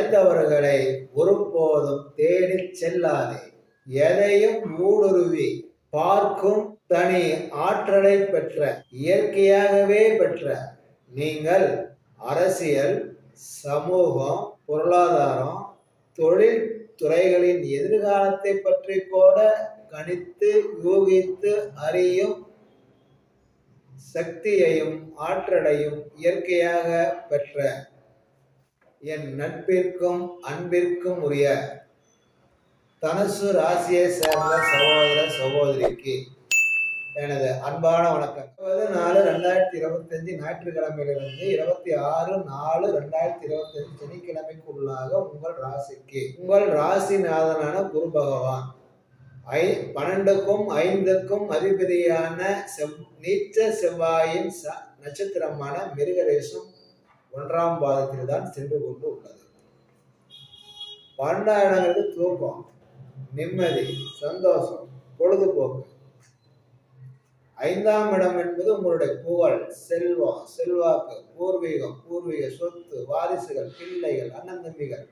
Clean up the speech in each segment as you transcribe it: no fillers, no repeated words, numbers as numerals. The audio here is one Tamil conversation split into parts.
கிடைத்தவர்களை ஒருபோதும் தேடி செல்லாதே. எதையும் ஊடுருவி பார்க்கும் தனி ஆற்றலை பெற்ற, இயற்கையாகவே பெற்ற நீங்கள் அரசியல், சமூகம், பொருளாதாரம், தொழில் துறைகளின் எதிர்காலத்தை பற்றி கூட கணித்து யூகித்து அறியும் சக்தியையும் ஆற்றலையும் இயற்கையாக பெற்ற என் நட்பிற்கும் அன்பிற்கும் உரிய தனுசு ராசியை சேர்ந்த சகோதர சகோதரிக்கு எனது அன்பான வணக்கம். 20/4/2025 ஞாயிற்றுக்கிழமையிலிருந்து 26/4/2025 சனிக்கிழமைக்குள்ளாக உங்கள் ராசிக்கு உங்கள் ராசிநாதனான குரு பகவான் 12க்கும் 5க்கும் அதிபதியான நீச்ச செவ்வாயின் நட்சத்திரமான மிருகரேசம் 1ஆம் பாதத்தில் தான் சென்று கொண்டு உள்ளது. 12ஆம் இடங்கிறது தூக்கம், நிம்மதி, சந்தோஷம், பொழுதுபோக்கு. 5ஆம் இடம் என்பது உங்களுடைய புகழ், செல்வம், செல்வாக்கு, பூர்வீக சொத்து, வாரிசுகள், பிள்ளைகள், அண்ணன் தம்பிகள்,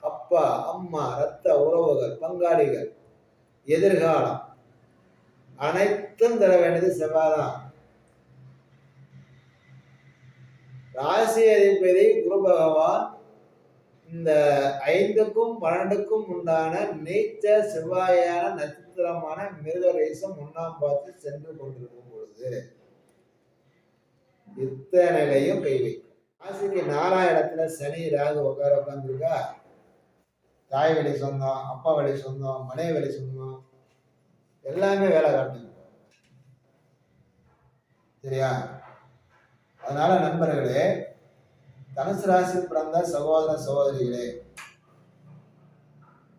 அப்பா அம்மா, இரத்த உறவுகள், பங்காளிகள், எதிர்காலம் அனைத்தும் தர வேண்டியது செவ்வாய்தான். ராசி அதிபதி குரு பகவான் இந்த 5க்கும் 12க்கும் உண்டான நீச்ச செவ்வாயான நட்சத்திரமான மிருகரேசம் 1ஆம் பாதத்தில் சென்று கொண்டிருக்கும் பொழுது இத்தனையும் கை வைக்கும். ராசிக்கு 4ஆம் இடத்துல சனி ராகு உட்காந்துருக்கா. தாய் வழி சொந்தம், அப்பா வழி சொந்தம், மனைவி வழி சொந்தம் எல்லாமே வேலை காட்டுங்க. சரியா? அதனால நண்பர்களே, தனுசு ராசி பிறந்த சகோதர சகோதரிகளே,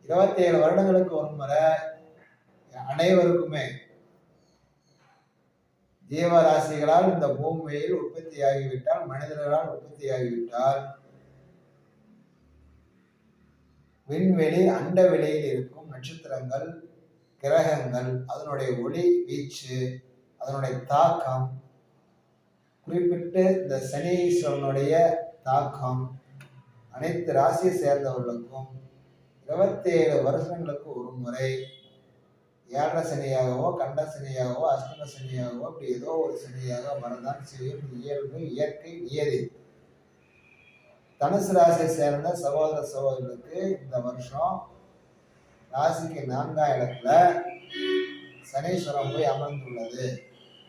27 வருடங்களுக்கு ஒரு முறை அனைவருக்குமே ஜீவராசிகளால் இந்த பூமியில் உற்பத்தியாகிவிட்டால், மனிதர்களால் உற்பத்தியாகிவிட்டால், விண்வெளி அண்ட வெளியில் இருக்கும் நட்சத்திரங்கள், கிரகங்கள், அதனுடைய ஒளி வீச்சு, அதனுடைய தாக்கம், குறிப்பிட்டு இந்த சனீஸ்வரனுடைய தாக்கம் அனைத்து ராசியை சேர்ந்தவர்களுக்கும் 27 வருஷங்களுக்கு ஒரு முறை ஏழரை சனியாகவோ, கண்ட சனியாகவோ, அஷ்டம சனியாகவோ, அப்படி ஏதோ ஒரு சனியாக வரதான் செய்யும். இயல்பு, இயற்கை, நியதி. தனுசு ராசியை சேர்ந்த சகோதர சகோதரர்களுக்கு இந்த வருஷம் ராசிக்கு 4ஆம் இடத்துல சனீஸ்வரம் போய் அமர்ந்துள்ளது.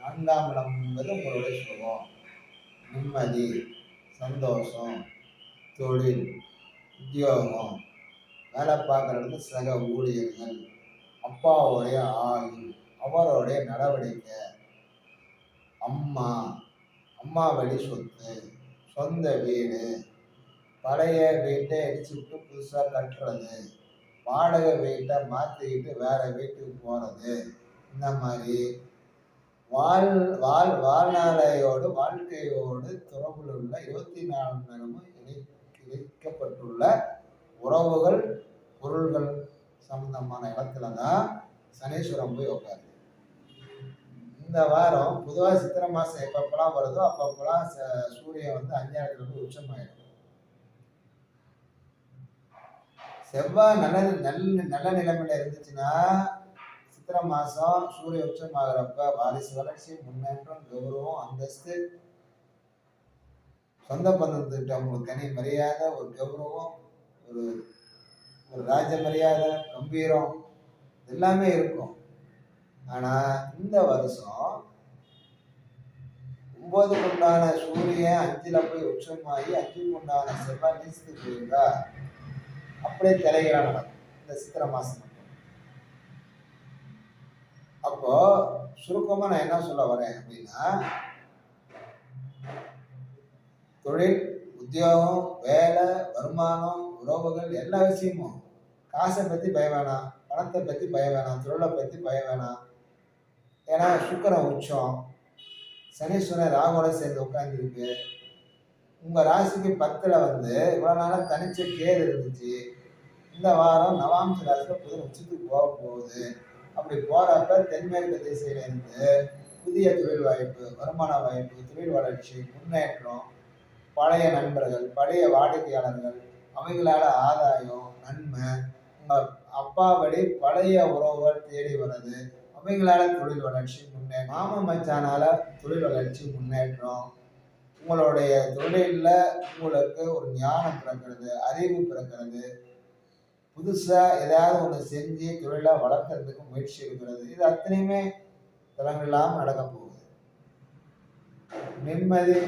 4ஆம் இடம் என்பது உங்களுடைய சுகம், நிம்மதி, சந்தோஷம், தொழில், உத்தியோகம், வேலை பார்க்கறது, சக ஊழியர்கள், அப்பாவுடைய ஆயுள், அவருடைய நடவடிக்கை, அம்மா வழி சொத்து, சொந்த வீடு, பழைய வீட்டை அடிச்சு விட்டு புதுசாக கட்டுறது, வாடகை வீட்டை மாற்றிக்கிட்டு வேற வீட்டுக்கு போகிறது, இந்த மாதிரி வாழ்நாளையோடு வாழ்க்கையோடு தொடர்பில் உள்ள 24 மணி நேரமும் இணைக்கப்பட்டுள்ள உறவுகள், பொருள்கள் சம்பந்தமான இடத்துல தான் சனீஸ்வரம் போய் உட்காரு. இந்த வாரம் பொதுவாக சித்திரை மாதம் எப்பப்பெல்லாம் வருதோ அப்பப்பெல்லாம் சூரியன் 5ஆம் இடத்துல போய் உச்சமாயிடும். செவ்வாய் நல்ல நிலைமையில இருந்துச்சுன்னா சித்திரை மாசம் சூரிய உச்சமாகிறப்ப வாரிசு வளர்ச்சி, முன்னேற்றம், கௌரவம், அந்தஸ்து, சொந்த பந்தத்திட்ட உங்களுக்கு தனி மரியாதை, ஒரு கௌரவம், ஒரு ராஜ மரியாதை, கம்பீரம் எல்லாமே இருக்கும். ஆனா இந்த வருஷம் 9க்கு உண்டான சூரியன் 5ல போய் உச்சமாகி 5க்கு உண்டான செவ்வாய் நீச்சத்துக்கு போயிருந்தா அப்படியே தலைகீழா நடக்கும் இந்த சித்திரை மாசம். அப்போ சுருக்கமா நான் என்ன சொல்ல வரேன் அப்படின்னா, தொழில், உத்தியோகம், வேலை, வருமானம், உறவுகள், எல்லா விஷயமும் காசை பத்தி பயம் வேணாம், பணத்தை பத்தி பயம் வேணாம், தொழிலை பத்தி பயம் வேணாம். ஏன்னா சுக்கிரன் உச்சம், சனீஸ்வரன் ராகுவோட சேர்ந்து உட்கார்ந்துருக்கு. உங்க ராசிக்கு 10ல இவ்வளவு நாளா தனிச்ச கேது இருந்துச்சு. இந்த வாரம் நவாம்ச ராசியில புதிய உச்சத்துக்கு போக போகுது. அப்படி போறப்ப தென்மேற்கு திசையில இருந்து புதிய தொழில் வாய்ப்பு, வருமான வாய்ப்பு, தொழில் வளர்ச்சி, முன்னேற்றம், பழைய நண்பர்கள், பழைய வாடிக்கையாளர்கள், அவங்களால ஆதாயம், நன்மை, உங்கள் அப்பா வழி பழைய உறவுகள் தேடி வர்றது, அவங்களால தொழில் வளர்ச்சி முன்னேற்றம், மாமன் மச்சானால தொழில் வளர்ச்சி முன்னேற்றம், உங்களுடைய தொழிலில் உங்களுக்கு ஒரு ஞானம் பிறக்கிறது, அறிவு பிறக்கிறது, புதுசாக ஏதாவது ஒன்று செஞ்சு தொழிலை வளர்க்கறதுக்கு முயற்சி இருக்கிறது. இது அத்தனையுமே தளங்களில்லாமல் நடக்க போகுது. நிம்மதி,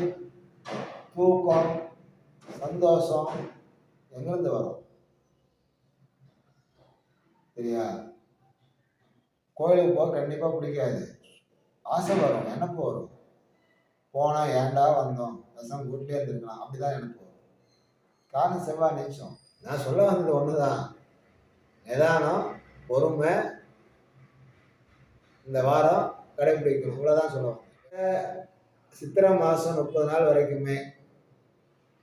தூக்கம், சந்தோஷம் எங்கிருந்து வரும் சரியா? கோயிலுக்கு போக கண்டிப்பாக பிடிக்காது, ஆசை வரும், நினப்பு வரும். போனால் ஏன்டா வந்தோம், பசங்க வீட்டிலே இருந்துருக்கலாம், அப்படிதான் எனக்கு வரும். காரணம் செவ்வாய் நிமிஷம். நான் சொல்ல வந்தது ஒன்று தான், நிதானம், பொறுமை இந்த வாரம் கடைபிடிக்கணும், இவ்வளோதான் சொல்லுவோம். சித்திரை மாதம் 30 நாள் வரைக்குமே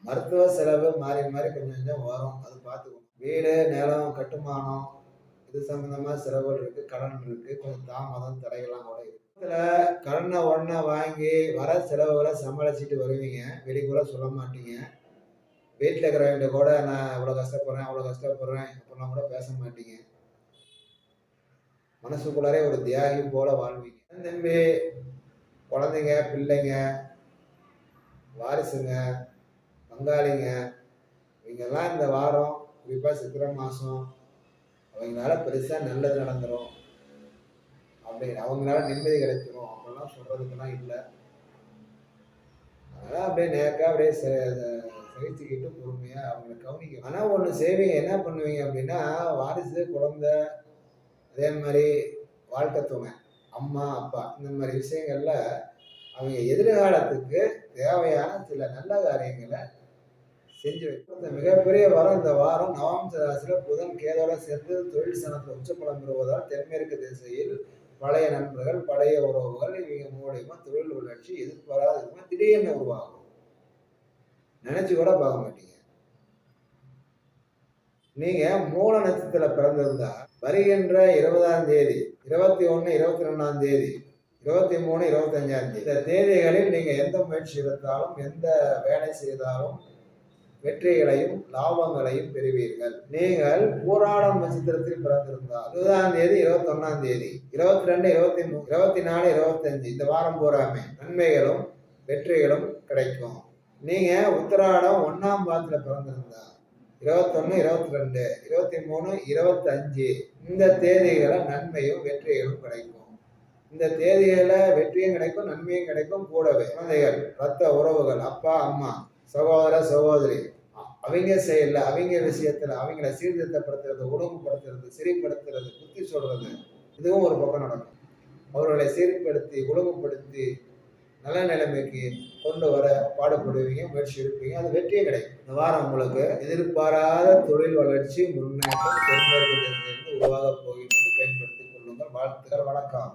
மருத்துவ செலவு மாறி மாறி கொஞ்சம் கொஞ்சம் வரும், அது பார்த்துக்கணும். வீடு, நிலம், கட்டுமானம் இது சம்மந்தமாக செலவுகள் இருக்குது, கடன் இருக்குது, கொஞ்சம் தாமதம் தடைகள்லாம் கூட இருக்குது. இதில் கடனை உடனே வாங்கி வர செலவுகளை சமாளிச்சுட்டு வருவீங்க, வெளிக்கூட சொல்ல மாட்டீங்க. வீட்டில் இருக்கிறவங்க கூட நான் இவ்வளோ கஷ்டப்படுறேன் அவ்வளோ கஷ்டப்படுறேன் அப்படிலாம் கூட பேச மாட்டீங்க. மனசுக்குள்ளாரே ஒரு தியாகி போல வாழ்வீங்க. தம்பி, குழந்தைங்க, பிள்ளைங்க, வாரிசுங்க, பங்காளிங்க இவங்கெல்லாம் இந்த வாரம் குறிப்பாக சித்திரை மாதம் அவங்களால பெருசாக நல்லது நடந்துடும், அப்படி அவங்களால நிம்மதி கிடைச்சிடும் அப்படிலாம் சொல்கிறதுக்கெல்லாம் இல்லை. அதனால் அப்படியே நேக்காக அப்படியே சகிச்சுக்கிட்டு பொறுமையாக அவங்களை கவனிக்கும். ஆனால் ஒன்று செய்வீங்க, என்ன பண்ணுவீங்க அப்படின்னா, வாரிசு, குழந்தை, அதே மாதிரி வாழ்க்கை துணை, அம்மா அப்பா, இந்த மாதிரி விஷயங்கள்ல அவங்க எதிர்காலத்துக்கு தேவையான சில நல்ல காரியங்களை செஞ்சு வைக்கும். மிகப்பெரிய வாரம் இந்த வாரம் நவம்பர் ராசியில் புதன் கேதோட சேர்ந்து தொழில் சனத்தில் உச்சப்பலம் பெறுவதால் தென்மேற்கு திசையில் பழைய நண்பர்கள், பழைய உறவுகள் இவங்க மூலியமா தொழில் வளர்ச்சி எதிர்பாராத விதமாக திடீர்னு உருவாகும், நினைச்சு கூட பார்க்க மாட்டீங்க. நீங்க மூல நட்சத்திரத்துல பிறந்திருந்தா வருகின்ற 20ஆம் தேதி, 21, 22ஆம் தேதி, 23, 25ஆம் தேதி இந்த தேதிகளில் நீங்க எந்த முயற்சி எடுத்தாலும், எந்த வேலை செய்தாலும் வெற்றிகளையும் லாபங்களையும் பெறுவீர்கள். நீங்கள் பூராடம் நட்சத்திரத்தில் பிறந்திருந்தால் 20ஆம் தேதி, 21ஆம் தேதி, 22, 23, 24, 25 இந்த வாரம் பூராமே நன்மைகளும் வெற்றிகளும் கிடைக்கும். நீங்க உத்திராடம் 1ஆம் பாதத்துல பிறந்திருந்தா 21, 22, 23, 25 இந்த தேதிகளை நன்மையும் வெற்றிகளும் கிடைக்கும். இந்த தேதிகளை வெற்றியும் கிடைக்கும், நன்மையும் கிடைக்கும். கூடவே குழந்தைகள், ரத்த உறவுகள், அப்பா அம்மா, சகோதர சகோதரி அவங்க செயல்ல, அவங்க விஷயத்துல அவங்கள சீர்திருத்தப்படுத்துறது, ஒழுங்குபடுத்துறது, சிறைப்படுத்துறது, புத்தி சொல்றது இதுவும் ஒரு பக்கம் நடக்கும். அவர்களை சீர்படுத்தி ஒழுங்குபடுத்தி நல்ல நிலைமைக்கு கொண்டு வர பாடுபடுவீங்க, முயற்சி எடுப்பீங்க, அது வெற்றியும் கிடைக்கும். இந்த வாரம் உங்களுக்கு எதிர்பாராத தொழில் வளர்ச்சி, முன்னேற்றம் தென்மேற்கு திசையிலிருந்து உருவாக போகின்றது. பயன்படுத்திக் கொள்ளுங்கள். வாழ்த்துக்கள். வணக்கம்.